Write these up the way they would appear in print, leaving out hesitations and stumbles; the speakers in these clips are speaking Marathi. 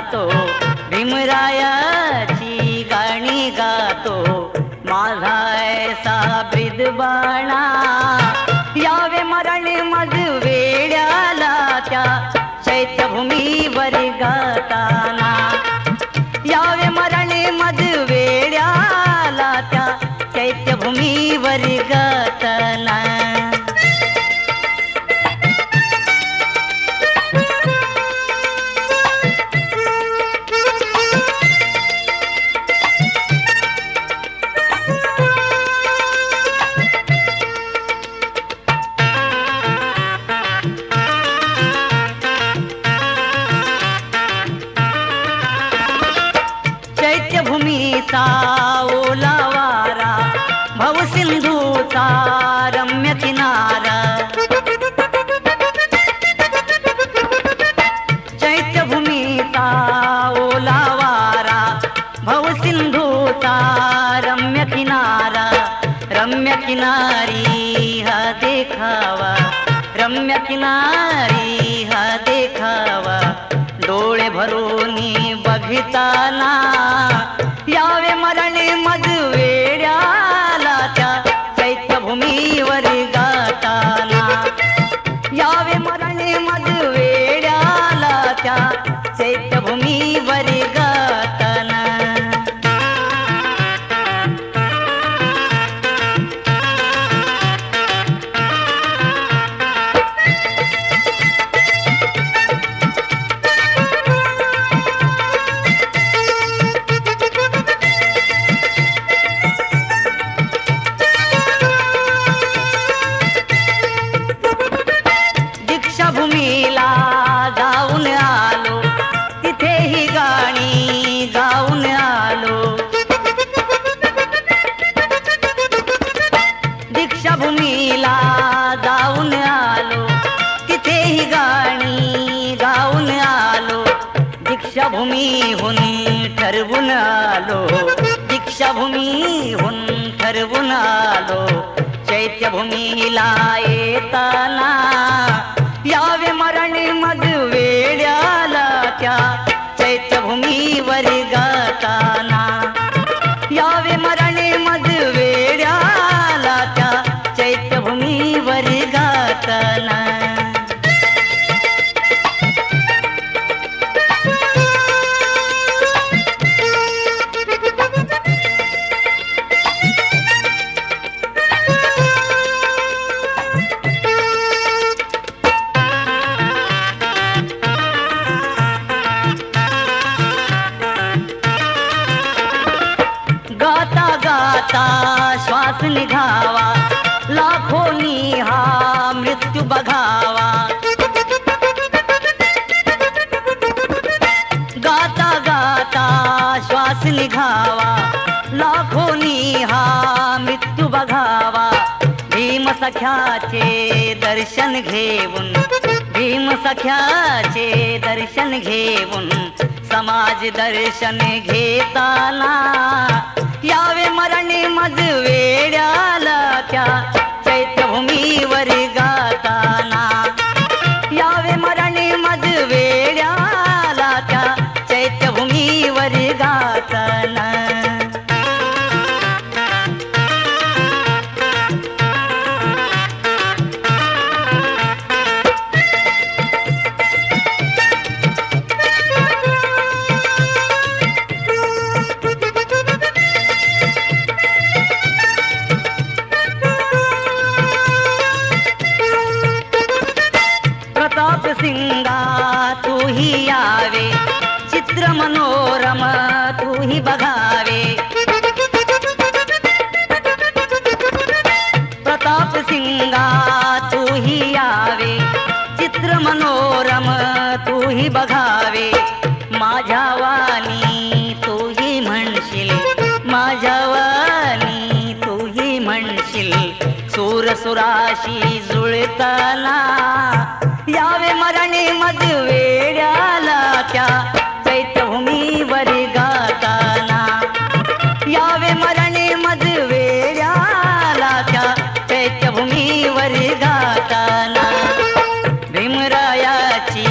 गातो, भीमरायाची गाणी गातो, माझा ऐसा ब्रिदबाणा. यावे मरण मज वेड्याला त्या चैत्यभूमीवर गाताना. यावे मरण मज वेड्याला त्या चैत्यभूमीवर गाताना. चैत्यभूमीचा ओला वारा, भवसिंधूचा रम्य किनारा. चैत्यभूमीचा ओला वारा, भवसिंधूचा रम्य किनारा. रम्य किनारी हा देखावा, रम्य किनारी हा देखावा, डोळे भरूनी बघताना. यावे मरण मज वेड्याला त्या चैत्यभूमीवर गाताना. यावे मरण मज वेड्याला त्या चैत्यभूमीवर गाताना. दीक्षाभूमीला जाऊन आलो, तिथेही गाणी गाऊन आलो. दीक्षाभूमीला जाऊन आलो, तिथेही गाणी गाऊन आलो. दीक्षाभूमीहून ठरवून आलो, दीक्षाभूमीहून ठरवून आलो. चैत्यभूमीला येताना. यावे मरण मज वेड्याला त्या चैत्यभूमीवर गाताना. यावे मरण मज वेड्याला त्या चैत्यभूमीवर गाताना. गाता गाता श्वास निघावा, लाखोनी हा मृत्यू बघावा. गाता गाता श्वास निघावा, लाखोनी हा मृत्यू बघावा. भीम सख्याचे दर्शन घेऊन, भीम सख्याचे दर्शन घेऊन, समाज दर्शन घेताना. यावे मरण मज वेड्याला त्या चैत्यभूमीवर गाताना. यावे मरण मज वेड्याला त्या चैत्यभूमीवर गाताना. प्रताप सिंगा तूही यावे, चित्र मनोरम तूही बघावे. प्रताप सिंगा तूही यावे, चित्र मनोरम तूही बघावे. माझ्या वाणी तूही म्हणशील, माझ्या वाणी तूही म्हणशील, सूरसुराशी जुळताना. यावे मरण मज वेड्याला त्या चैत्यभूमीवर गाताना. यावे मरण मज वेड्याला त्या चैत्यभूमीवर गाताना. भीमरायाची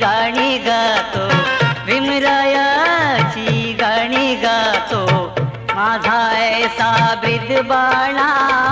गाणी गातो, भीमराया बाळा